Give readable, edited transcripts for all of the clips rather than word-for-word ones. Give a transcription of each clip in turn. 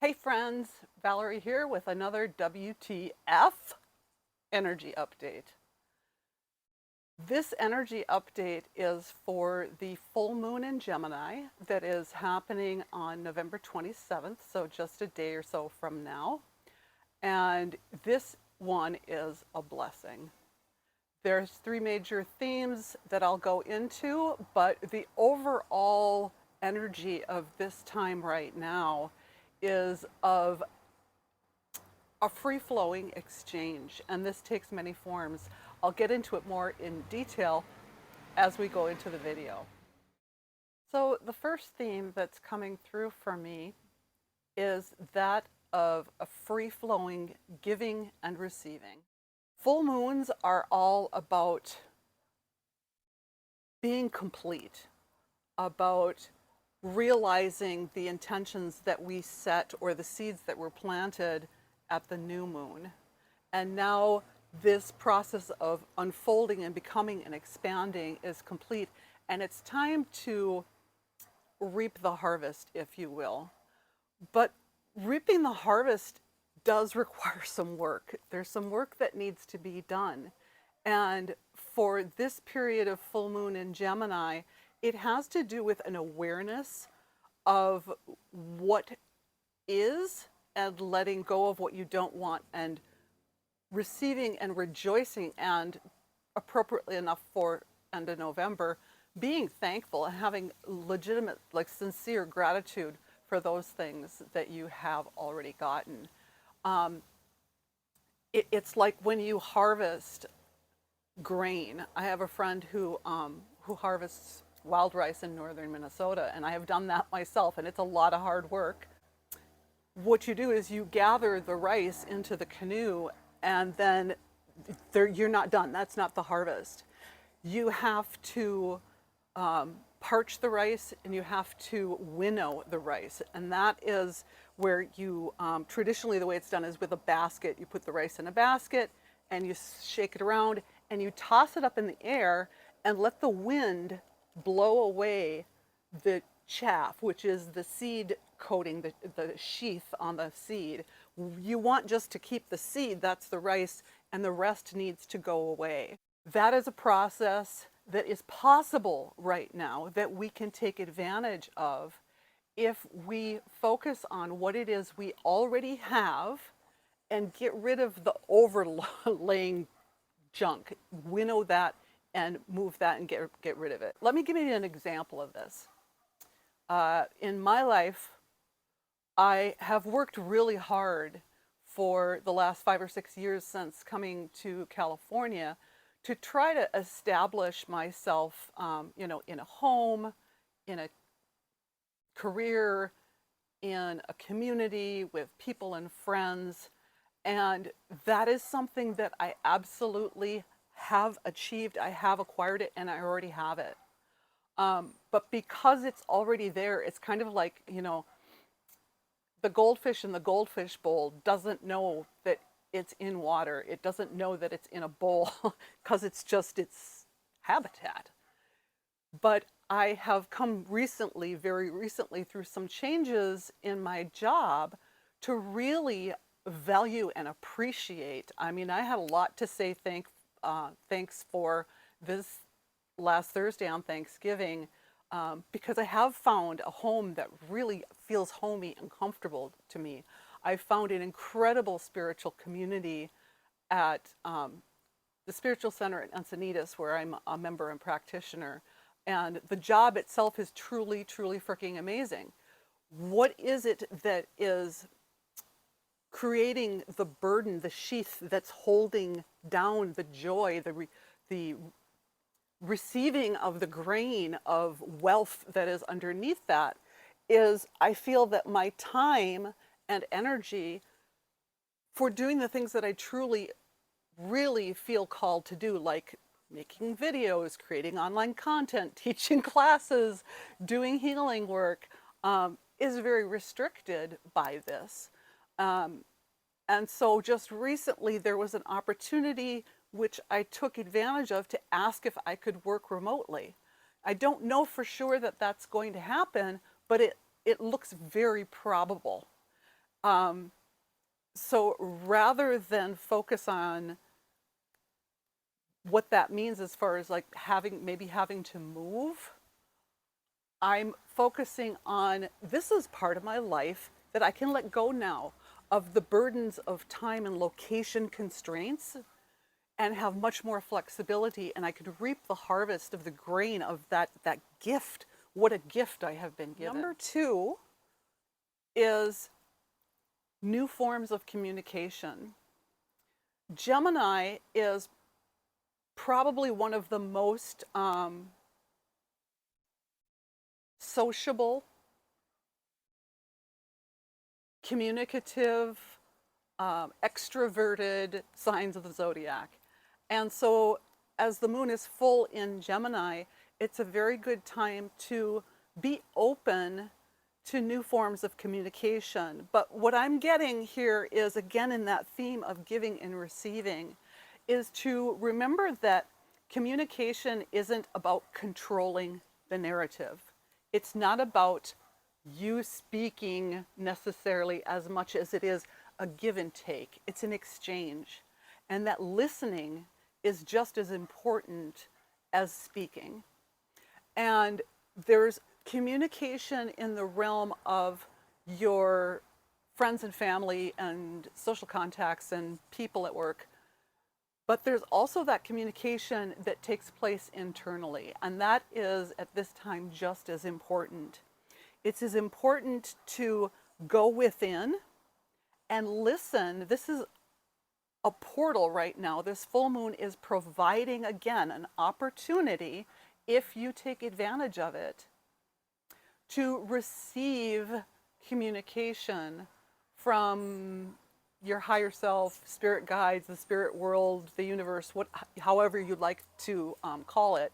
Hey friends, Valerie here with another WTF Energy Update. This energy update is for the full moon in Gemini that is happening on November 27th, so just a day or so from now. And this one is a blessing. There's three major themes that I'll go into, but the overall energy of this time right now is of a free-flowing exchange, and this takes many forms. I'll get into it more in detail as we go into the video. So the first theme that's coming through for me is that of a free-flowing giving and receiving. Full moons are all about being complete, about realizing the intentions that we set or the seeds that were planted at the new moon. And now this process of unfolding and becoming and expanding is complete, and it's time to reap the harvest, if you will. But reaping the harvest does require some work. There's some work that needs to be done. And for this period of full moon in Gemini, it has to do with an awareness of what is and letting go of what you don't want, and receiving and rejoicing, and appropriately enough for end of November, being thankful and having legitimate, like sincere gratitude for those things that you have already gotten. It's like when you harvest grain. I have a friend who harvests wild rice in northern Minnesota, and I have done that myself, and it's a lot of hard work. What you do is you gather the rice into the canoe, and then you're not done. That's not the harvest. You have to parch the rice, and you have to winnow the rice, and that is where you traditionally the way it's done is with a basket. You put the rice in a basket and you shake it around and you toss it up in the air and let the wind blow away the chaff, which is the seed coating, the sheath on the seed. You want just to keep the seed, that's the rice, and the rest needs to go away. That is a process that is possible right now that we can take advantage of if we focus on what it is we already have and get rid of the overlaying junk, winnow that and move that and get rid of it. Let me give you an example of this. In my life, I have worked really hard for the last 5 or 6 years since coming to California to try to establish myself, in a home, in a career, in a community with people and friends. And that is something that I absolutely have achieved. I have acquired it, and I already have it. But because it's already there, it's kind of like, the goldfish in the goldfish bowl doesn't know that it's in water. It doesn't know that it's in a bowl because it's just its habitat. But I have come recently, very recently, through some changes in my job to really value and appreciate. I mean, I had a lot to say thanks for this last Thursday on Thanksgiving, because I have found a home that really feels homey and comfortable to me. I found an incredible spiritual community at the Spiritual Center in Encinitas, where I'm a member and practitioner. And the job itself is truly, truly freaking amazing. What is it that is creating the burden, the sheath that's holding down the joy, the receiving of the grain of wealth that is underneath that? Is I feel that my time and energy for doing the things that I truly, really feel called to do, like making videos, creating online content, teaching classes, doing healing work, is very restricted by this. And so just recently there was an opportunity which I took advantage of to ask if I could work remotely. I don't know for sure that that's going to happen, but it looks very probable. So rather than focus on what that means as far as like maybe having to move, I'm focusing on this is part of my life that I can let go now of the burdens of time and location constraints and have much more flexibility, and I can reap the harvest of the grain of that gift. What a gift I have been given. Number two is new forms of communication. Gemini is probably one of the most sociable, communicative, extroverted signs of the zodiac. And so as the moon is full in Gemini, it's a very good time to be open to new forms of communication. But what I'm getting here is, again, in that theme of giving and receiving, is to remember that communication isn't about controlling the narrative. It's not about you speaking necessarily as much as it is a give and take. It's an exchange. And that listening is just as important as speaking. And there's communication in the realm of your friends and family and social contacts and people at work. But there's also that communication that takes place internally. And that is, at this time, just as important. It's as important to go within and listen. This is a portal right now. This full moon is providing, again, an opportunity, if you take advantage of it, to receive communication from your higher self, spirit guides, the spirit world, the universe, however you'd like to call it.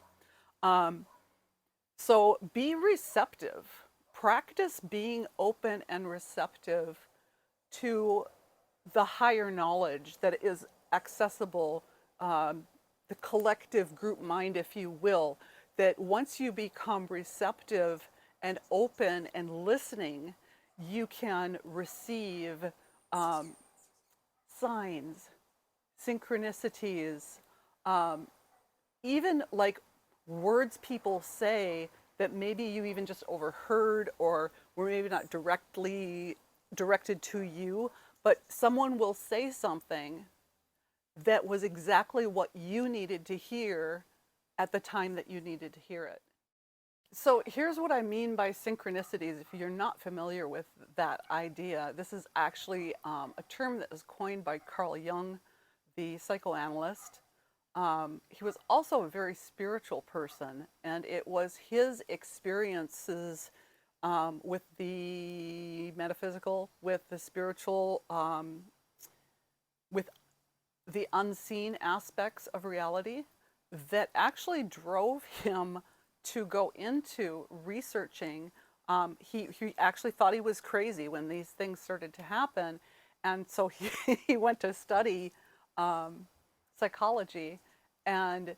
So be receptive. Practice being open and receptive to the higher knowledge that is accessible, the collective group mind, if you will, that once you become receptive and open and listening, you can receive signs, synchronicities, even like words people say that maybe you even just overheard or were maybe not directly directed to you, but someone will say something that was exactly what you needed to hear at the time that you needed to hear it. So here's what I mean by synchronicities. If you're not familiar with that idea, this is actually a term that was coined by Carl Jung, the psychoanalyst. He was also a very spiritual person, and it was his experiences with the metaphysical, with the spiritual, with the unseen aspects of reality that actually drove him to go into researching. He actually thought he was crazy when these things started to happen, and so he went to study psychology, and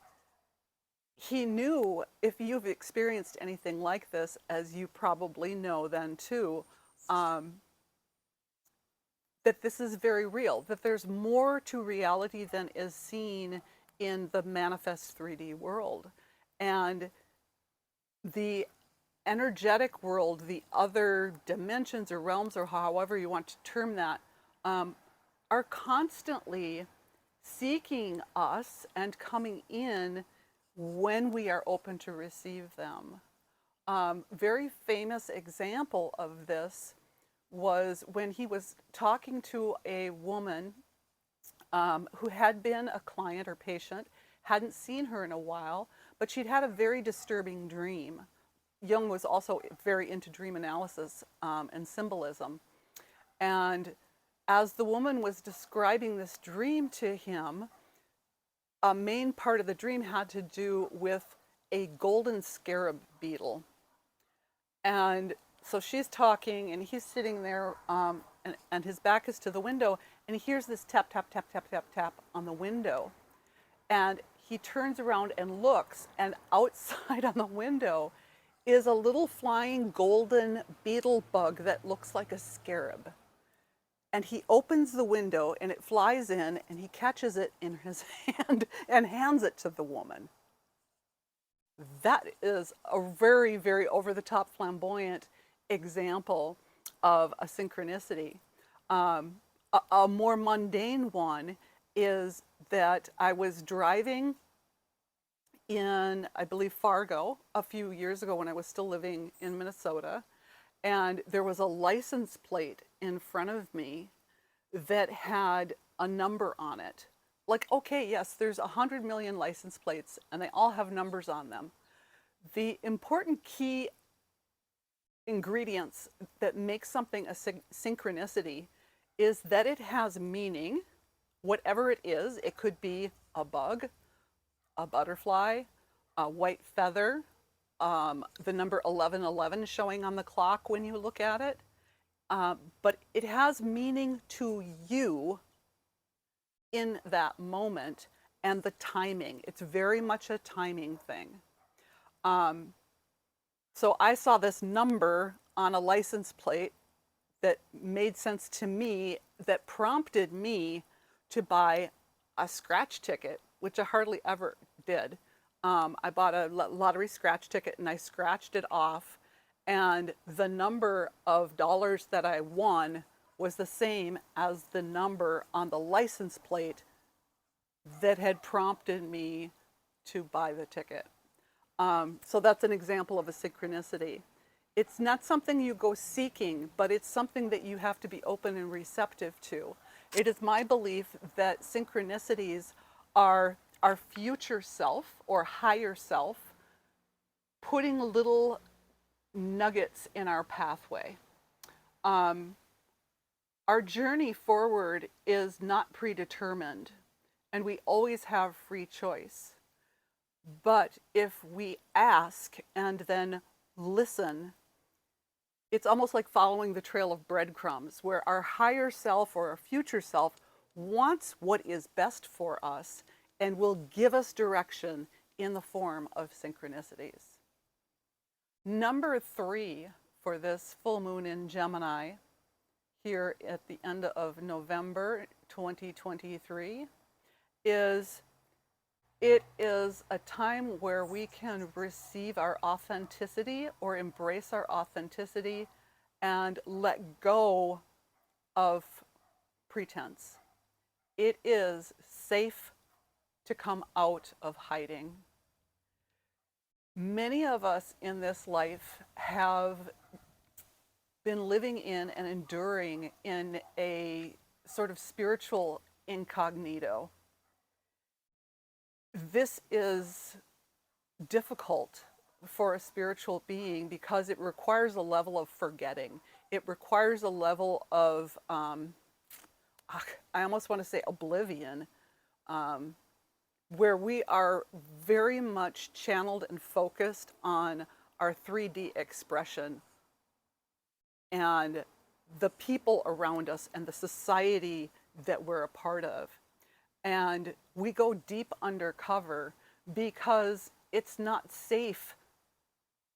he knew, if you've experienced anything like this, as you probably know then too, that this is very real, that there's more to reality than is seen in the manifest 3D world. And the energetic world, the other dimensions or realms, or however you want to term that, are constantly seeking us and coming in when we are open to receive them. Very famous example of this was when he was talking to a woman who had been a client or patient, hadn't seen her in a while, but she'd had a very disturbing dream. Jung was also very into dream analysis and symbolism. And as the woman was describing this dream to him, a main part of the dream had to do with a golden scarab beetle. And so she's talking, and he's sitting there, and his back is to the window, and he hears this tap, tap, tap, tap, tap, tap on the window. And he turns around and looks, and outside on the window is a little flying golden beetle bug that looks like a scarab. and he opens the window and it flies in and he catches it in his hand and hands it to the woman. That is a very, very over-the-top flamboyant example of a synchronicity. A more mundane one is that I was driving in, I believe, Fargo a few years ago when I was still living in Minnesota, and there was a license plate in front of me that had a number on it. Like, okay, yes, there's 100 million license plates and they all have numbers on them. The important key ingredients that make something a synchronicity is that it has meaning, whatever it is. It could be a bug, a butterfly, a white feather, the number 1111 showing on the clock when you look at it. But it has meaning to you in that moment, and the timing. It's very much a timing thing. So I saw this number on a license plate that made sense to me, that prompted me to buy a scratch ticket, which I hardly ever did. I bought a lottery scratch ticket and I scratched it off, and the number of dollars that I won was the same as the number on the license plate that had prompted me to buy the ticket. So that's an example of a synchronicity. It's not something you go seeking, but it's something that you have to be open and receptive to. It is my belief that synchronicities are our future self or higher self putting little nuggets in our pathway. Our journey forward is not predetermined, and we always have free choice. But if we ask and then listen, it's almost like following the trail of breadcrumbs, where our higher self or our future self wants what is best for us and will give us direction in the form of synchronicities. Number 3 for this full moon in Gemini here at the end of November 2023 is it is a time where we can receive our authenticity or embrace our authenticity and let go of pretense. It is safe to come out of hiding. Many of us in this life have been living in and enduring in a sort of spiritual incognito. This is difficult for a spiritual being because it requires a level of forgetting. It requires a level of, I almost want to say oblivion, where we are very much channeled and focused on our 3D expression and the people around us and the society that we're a part of. And we go deep undercover because it's not safe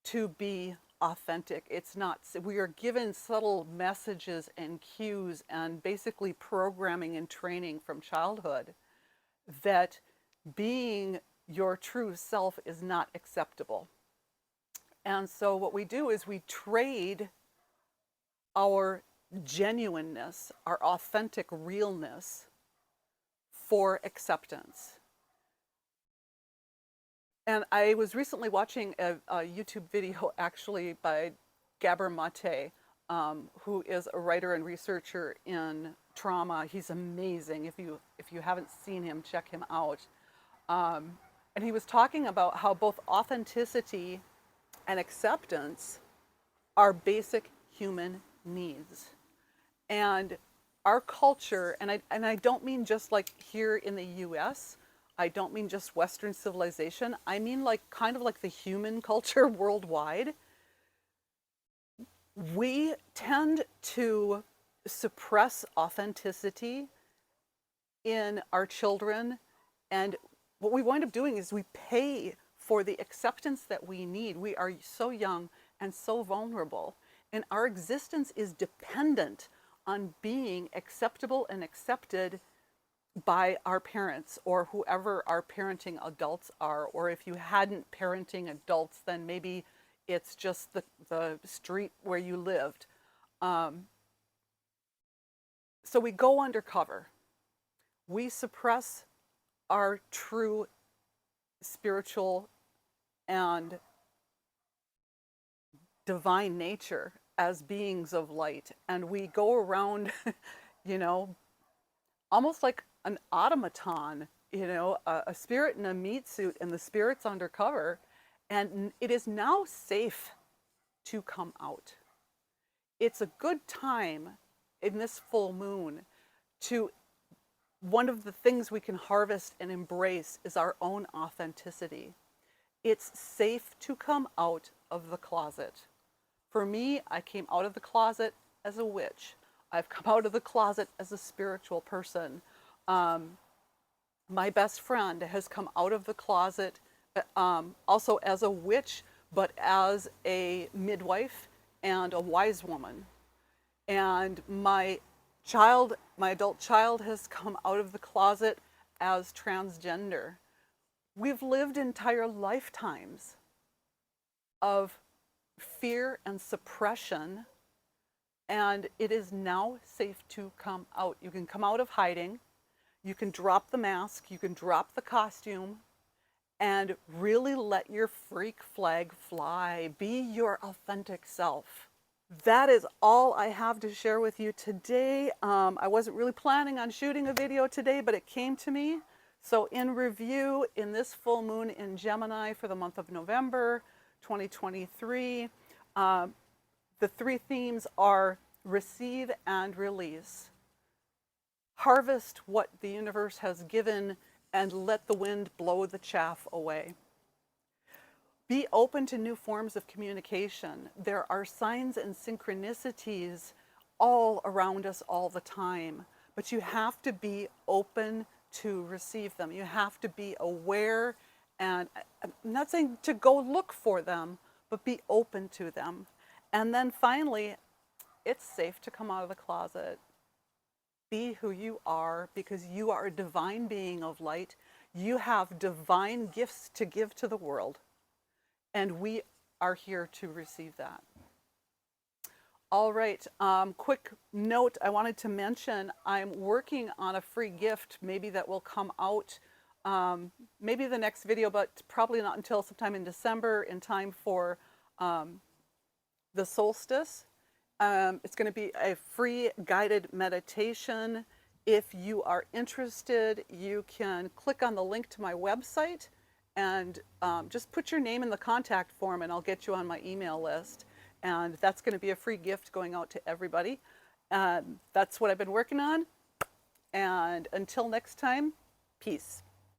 to be authentic. It's not, we are given subtle messages and cues and basically programming and training from childhood that being your true self is not acceptable. And so what we do is we trade our genuineness, our authentic realness, for acceptance. And I was recently watching a YouTube video actually by Gabor Mate, who is a writer and researcher in trauma. He's amazing. If you haven't seen him, check him out. And he was talking about how both authenticity and acceptance are basic human needs. And our culture, and I don't mean just like here in the US, I don't mean just Western civilization, I mean like kind of like the human culture worldwide. We tend to suppress authenticity in our children, and what we wind up doing is we pay for the acceptance that we need. We are so young and so vulnerable, and our existence is dependent on being acceptable and accepted by our parents or whoever our parenting adults are. Or if you hadn't parenting adults, then maybe it's just the street where you lived. So we go undercover. We suppress our true spiritual and divine nature as beings of light. And we go around, you know, almost like an automaton, you know, a spirit in a meat suit, and the spirit's undercover. And it is now safe to come out. It's a good time in this full moon to, one of the things we can harvest and embrace is our own authenticity. It's safe to come out of the closet. For me, I came out of the closet as a witch. I've come out of the closet as a spiritual person. My best friend has come out of the closet also as a witch, but as a midwife and a wise woman. And my adult child has come out of the closet as transgender. We've lived entire lifetimes of fear and suppression, and it is now safe to come out. You can come out of hiding, you can drop the mask, you can drop the costume, and really let your freak flag fly. Be your authentic self. That is all I have to share with you today. I wasn't really planning on shooting a video today, but it came to me. So in review, in this full moon in Gemini for the month of November 2023, the three themes are receive and release. Harvest what the universe has given and let the wind blow the chaff away. Be open to new forms of communication. There are signs and synchronicities all around us all the time, but you have to be open to receive them. You have to be aware, and I'm not saying to go look for them, but be open to them. And then finally, it's safe to come out of the closet. Be who you are, because you are a divine being of light. You have divine gifts to give to the world. And we are here to receive that. All right, quick note I wanted to mention, I'm working on a free gift, maybe that will come out, maybe the next video, but probably not until sometime in December, in time for the solstice. It's going to be a free guided meditation. If you are interested, you can click on the link to my website and just put your name in the contact form and I'll get you on my email list. And that's going to be a free gift going out to everybody. That's what I've been working on. And until next time, peace.